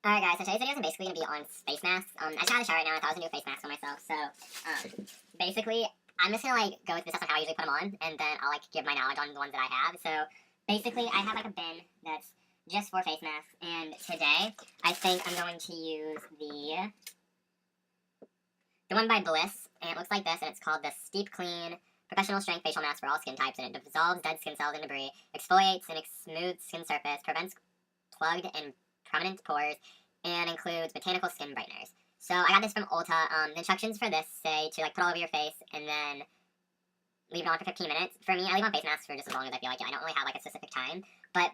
Alright guys, so today's video is basically going to be on face masks. I just got out of the shower right now, I thought I was going to do a face mask for myself, so, basically, I'm just going to, go with the steps on how I usually put them on, and then I'll, give my knowledge on the ones that I have. So, basically, I have, a bin that's just for face masks, and today, I think I'm going to use the one by Bliss, and it looks like this, and it's called the Steep Clean Professional Strength Facial Mask for all skin types, and it dissolves dead skin cells and debris, exfoliates and smooths skin surface, prevents plugged and prominent pores, and includes botanical skin brighteners. So I got this from Ulta. The instructions for this say to put all over your face and then leave it on for 15 minutes. For me, I leave on face masks for just as long as I feel like it. I don't really have a specific time. But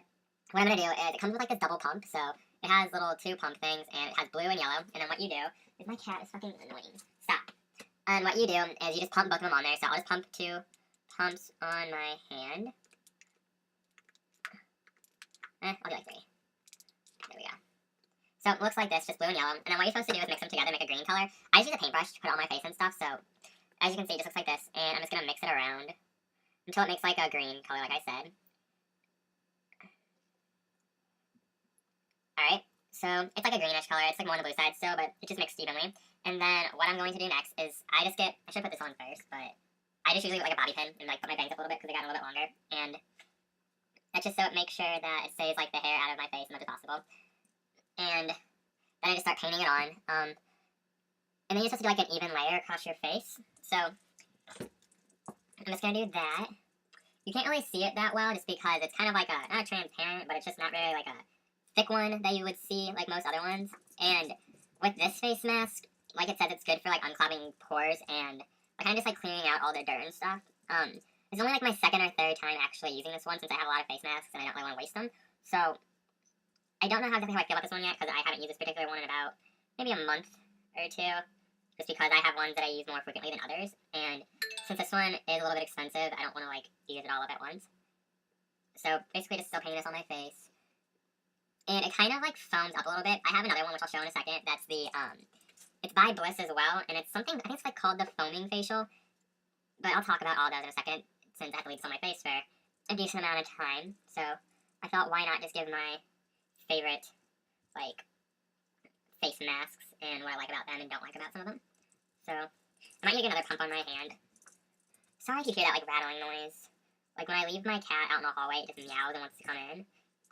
what I'm gonna do is it comes with this double pump. So it has little two pump things and it has blue and yellow. And then what you do is my cat is fucking annoying. Stop. And what you do is you just pump both of them on there. So I'll just pump two pumps on my hand. I'll do three. There we go. So it looks like this, just blue and yellow. And then what you're supposed to do is mix them together, make a green color. I just use a paintbrush to put it on my face and stuff. So as you can see, it just looks like this. And I'm just going to mix it around until it makes a green color, like I said. Alright, so it's a greenish color. It's more on the blue side still, but it just mixed evenly. And then what I'm going to do next is I should put this on first, but I just usually get a bobby pin and put my bangs up a little bit because they got a little bit longer. And that's just so it makes sure that it stays the hair out of my face as much as possible. And then I just start painting it on. And then you're supposed to do an even layer across your face. So I'm just gonna do that. You can't really see it that well just because it's kind of not transparent, but it's just not really a thick one that you would see like most other ones. And with this face mask, like it says, it's good for unclogging pores and kind of just clearing out all the dirt and stuff. It's only my second or third time actually using this one since I have a lot of face masks and I don't really want to waste them. So I don't know exactly how I feel about this one yet because I haven't used this particular one in about maybe a month or two, just because I have ones that I use more frequently than others. And since this one is a little bit expensive, I don't want to use it all up at once. So basically just still painting this on my face. And it kind of foams up a little bit. I have another one which I'll show in a second. That's it's by Bliss as well, and it's something, I think it's called the foaming facial. But I'll talk about all those in a second since I have to leave this on my face for a decent amount of time. So I thought, why not just give my favorite face masks and what I like about them and don't like about some of them. So I might need to get another pump on my hand. Sorry if you hear that rattling noise. When I leave my cat out in the hallway, it just meows and wants to come in.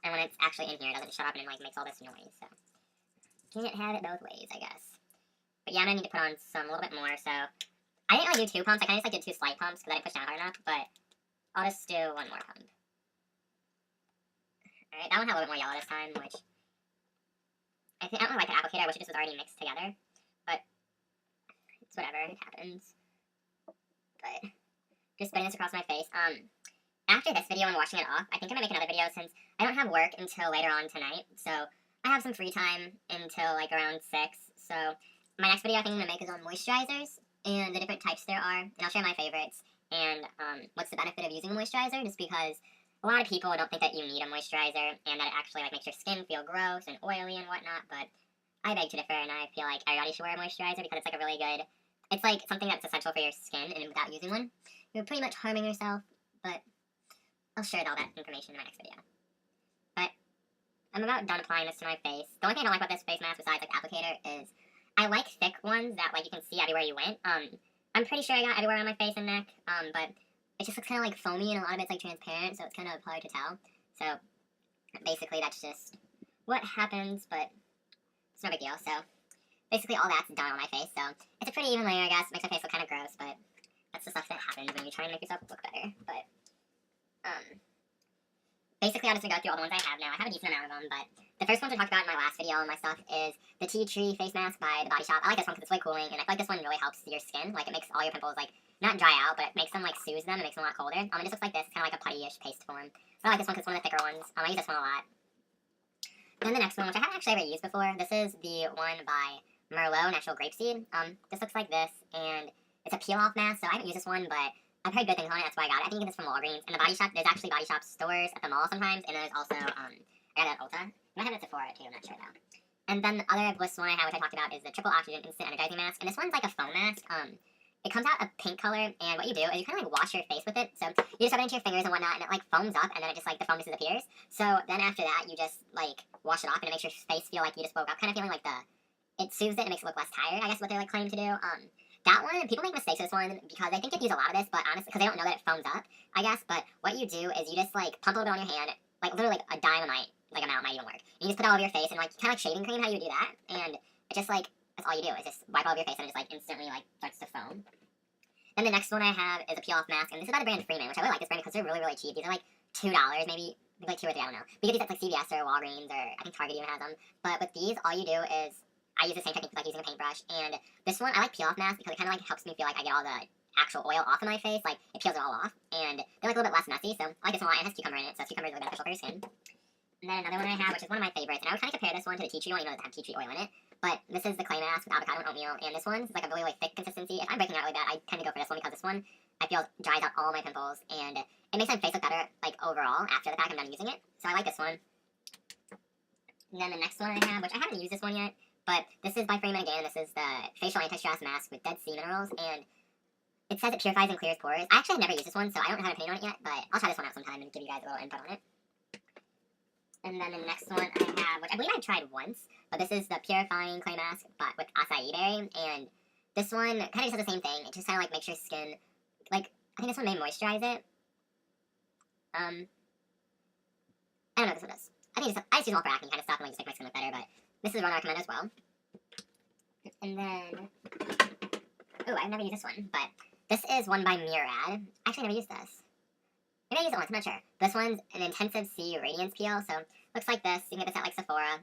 And when it's actually in here, it doesn't shut up and makes all this noise. So can't have it both ways, I guess. But yeah, I'm gonna need to put on a little bit more. So I didn't really do two pumps. I kind of did two slight pumps because I didn't push down hard enough. But I'll just do one more pump. Alright, that one had a little bit more yellow this time, which I don't really like the applicator. I wish it just was already mixed together. But it's whatever, it happens. But just spreading this across my face. After this video and washing it off, I think I'm gonna make another video since I don't have work until later on tonight. So I have some free time until around 6. So my next video I think I'm gonna make is on moisturizers and the different types there are. And I'll share my favorites and what's the benefit of using a moisturizer, just because a lot of people don't think that you need a moisturizer and that it actually makes your skin feel gross and oily and whatnot, but I beg to differ, and I feel like everybody should wear a moisturizer because it's a really good, it's something that's essential for your skin, and without using one, you're pretty much harming yourself. But I'll share all that information in my next video. But I'm about done applying this to my face. The only thing I don't like about this face mask besides the applicator is I like thick ones that you can see everywhere you went. I'm pretty sure I got everywhere on my face and neck, but it just looks kind of foamy, and a lot of it's transparent, so it's kind of hard to tell. So basically that's just what happens, but it's no big deal. So basically all that's done on my face, so it's a pretty even layer, I guess. Makes my face look kind of gross, but that's the stuff that happens when you try and make yourself look better. But basically I'm just gonna go through all the ones I have now. I have a decent amount of them, but the first one to talk about in my last video on my stuff is the Tea Tree Face Mask by The Body Shop. I like this one because it's really cooling, and I feel like this one really helps your skin. It makes all your pimples not dry out, but it makes them soothes them and makes them a lot colder. It just looks like this. It's kind of a putty-ish paste form. But I like this one because it's one of the thicker ones. I use this one a lot. Then the next one, which I haven't actually ever used before, this is the one by Merlot Natural Grapeseed. This looks like this, and it's a peel-off mask, so I haven't used this one, but I've heard good things on it. That's why I got it. I think you get this from Walgreens. And the Body Shop, there's actually Body Shop stores at the mall sometimes, and there's also, I got it at Ulta. I might have it at Sephora too, I'm not sure though. And then the other Bliss one I have, which I talked about, is the Triple Oxygen Instant Energizing Mask. And this one's a foam mask. it comes out a pink color, and what you do is you kind of like wash your face with it. So you just rub it into your fingers and whatnot, and it like foams up, and then it just like the foam just disappears. So then after that, you just like wash it off, and it makes your face feel like you just woke up, kind of feeling like it soothes it and makes it look less tired. I guess what they're like claiming to do. That one, people make mistakes with this one because they think they use a lot of this, but honestly, because they don't know that it foams up, I guess. But what you do is you just like pump a little bit on your hand, like literally like a dynamite like amount might even work. And you just put it all over your face and like kind of like shaving cream how you would do that, and it just like that's all you do is just wipe all over your face and it just like instantly like starts to foam. Then the next one I have is a peel off mask, and this is by the brand Freeman, which I really like this brand because they're really really cheap. These are like $2 maybe. Like 2 or 3, I don't know. But you get these at like CVS or Walgreens or I think Target even has them. But with these, all you do is I use the same technique like using a paintbrush, and this one I like peel off mask because it kind of like helps me feel like I get all the actual oil off of my face, like it peels it all off, and they're like a little bit less messy. So I like this one a lot. It has cucumber in it, so cucumber is really beneficial for your skin. And then another one I have, which is one of my favorites, and I would kind of compare this one to the tea tree one, even though it doesn't have tea tree oil in it. But this is the clay mask with avocado and oatmeal, and this one's like a really like thick consistency. If I'm breaking out really bad, I tend to go for this one because this one I feel dries out all my pimples, and it makes my face look better like overall after the fact I'm done using it. So I like this one. And then the next one I have, which I haven't used this one yet, but this is by Freeman again. This is the facial anti-stress mask with dead sea minerals, and it says it purifies and clears pores. I actually have never used this one, so I don't have an opinion on it yet, but I'll try this one out sometime and give you guys a little input on it. And then the next one I have, which I believe I tried once, but this is the purifying clay mask, but with acai berry, and this one kind of just does the same thing. It just kind of like makes your skin, like, I think this one may moisturize it. I don't know what this one does. I just use them all for acne kind of stuff and like just make my skin look better, but this is one I recommend as well. And then, oh, I've never used this one, but this is one by Murad. Actually, I never used this. Maybe I used it once, I'm not sure. This one's an intensive C radiance peel, so looks like this. You can get this at like Sephora.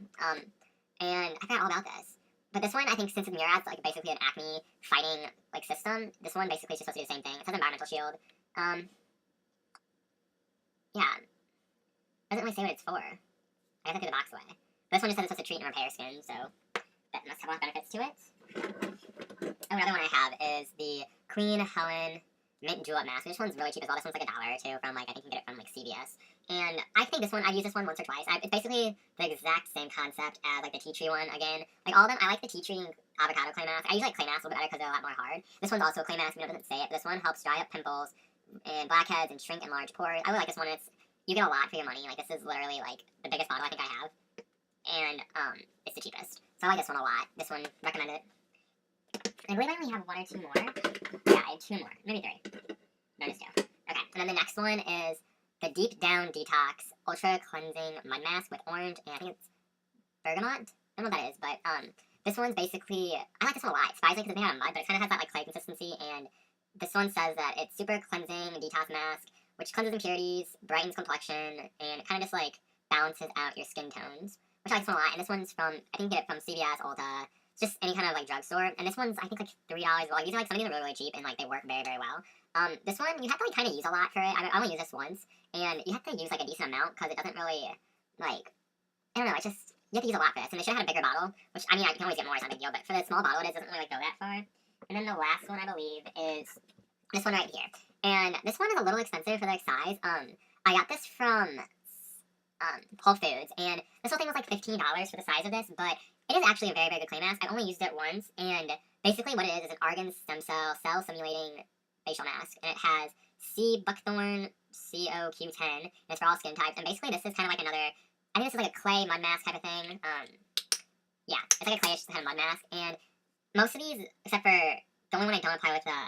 And I forgot all about this. But this one, I think since it's Murad's like basically an acne fighting like system, this one basically is just supposed to do the same thing. It says environmental shield. Yeah. Doesn't really say what it's for. I guess I threw the box away. But this one just says it's supposed to treat and repair skin, so that must have a lot of benefits to it. Oh, another one I have is the Queen Helen Mint Julep Mask. This one's really cheap as well. This one's like $1 or $2 from like, I think you can get it from like CVS. And I think this one, I've used this one once or twice. It's basically the exact same concept as like the tea tree one. Again, like all of them, I like the tea tree avocado clay mask. I usually like clay masks a little bit better because they're a lot more hard. This one's also a clay mask, even though it doesn't say it. But this one helps dry up pimples and blackheads and shrink and large pores. I really like this one. You get a lot for your money. Like this is literally like the biggest bottle I think I have. And it's the cheapest. So I like this one a lot. This one, recommend it. I believe I only have 1 or 2 more. Yeah, I have 2 more. Maybe 3. No, just 2. Okay, and then the next one is the Deep Down Detox Ultra Cleansing Mud Mask with orange, and I think it's bergamot. I don't know what that is, but this one's basically, I like this one a lot. It's surprising because it's made out of mud, but it kind of has that like clay consistency, and this one says that it's super cleansing detox mask, which cleanses impurities, brightens complexion, and kind of just like balances out your skin tones, which I like this one a lot. And this one's from, I think you get it from CVS, Ulta, just any kind of like drugstore. And this one's I think like $3. Well, these are like some of these are really really cheap and like they work very very well. This one you have to like kind of use a lot for it. I only use this once, and you have to use like a decent amount because it doesn't really like I don't know. It's just you have to use a lot for this, and they should have had a bigger bottle. Which I mean I can always get more. It's not a big deal, but for the small bottle it doesn't really like go that far. And then the last one I believe is this one right here, and this one is a little expensive for their size. I got this from Whole Foods, and this whole thing was like $15 for the size of this, but it is actually a very, very good clay mask. I've only used it once, and basically what it is an argan stem cell simulating facial mask, and it has C. buckthorn COQ10, and it's for all skin types, and basically this is kind of like another, I think this is like a clay mud mask type of thing. Yeah, it's like a clayish kind of mud mask, and most of these, except for the only one I don't apply with the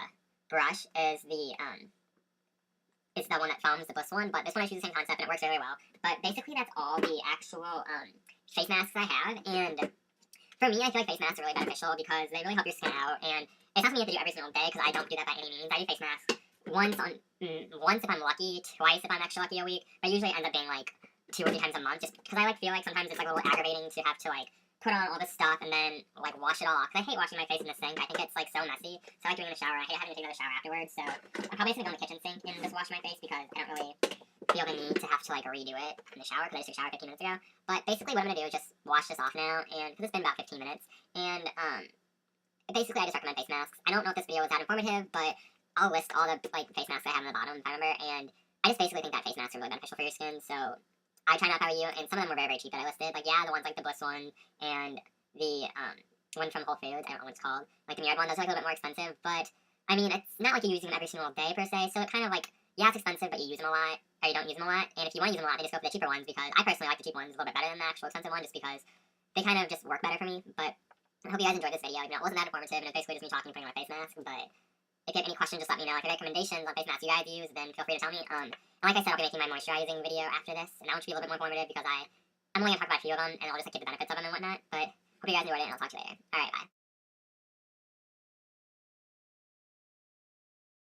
brush is the one that foams, the Bliss one, but this one I use the same concept and it works really well. But basically that's all the actual face masks I have, and for me I feel like face masks are really beneficial because they really help your skin out, and it's not something you have to do every single day because I don't do that by any means. I do face masks once if I'm lucky, twice if I'm extra lucky a week, but usually it ends up being like 2 or 3 times a month just because I like feel like sometimes it's like a little aggravating to have to like put on all this stuff and then like wash it all off. Cause I hate washing my face in the sink. I think it's like so messy. So I like doing it in the shower. I hate having to take another shower afterwards. So I'm probably just gonna go in the kitchen sink and just wash my face because I don't really feel the need to have to like redo it in the shower because I just took a shower 15 minutes ago. But basically what I'm gonna do is just wash this off now, and because it's been about 15 minutes, and basically I just recommend face masks. I don't know if this video was that informative, but I'll list all the like face masks I have on the bottom if I remember, and I just basically think that face masks are really beneficial for your skin. So I try not to you, and some of them were very, very cheap that I listed. Like yeah, the ones like the Bliss one and the one from Whole Foods, I don't know what it's called, like the Mirrored one, those are like a little bit more expensive, but I I mean, it's not like you're using them every single day per se, so it kind of like, yeah, it's expensive, but you use them a lot, or you don't use them a lot. And if you want to use them a lot, then just go for the cheaper ones, because I personally like the cheap ones a little bit better than the actual expensive one, just because they kind of just work better for me. But I hope you guys enjoyed this video. You know, it wasn't that informative, and it was basically just me talking and putting on my face mask. But if you have any questions, just let me know. If you have recommendations on face masks you guys use, then feel free to tell me. And like I said, I'll be making my moisturizing video after this, and that one should be a little bit more informative because I'm only going to talk about a few of them, and I'll just like get the benefits of them and whatnot. But hope you guys enjoyed it, and I'll talk to you later. Alright, bye.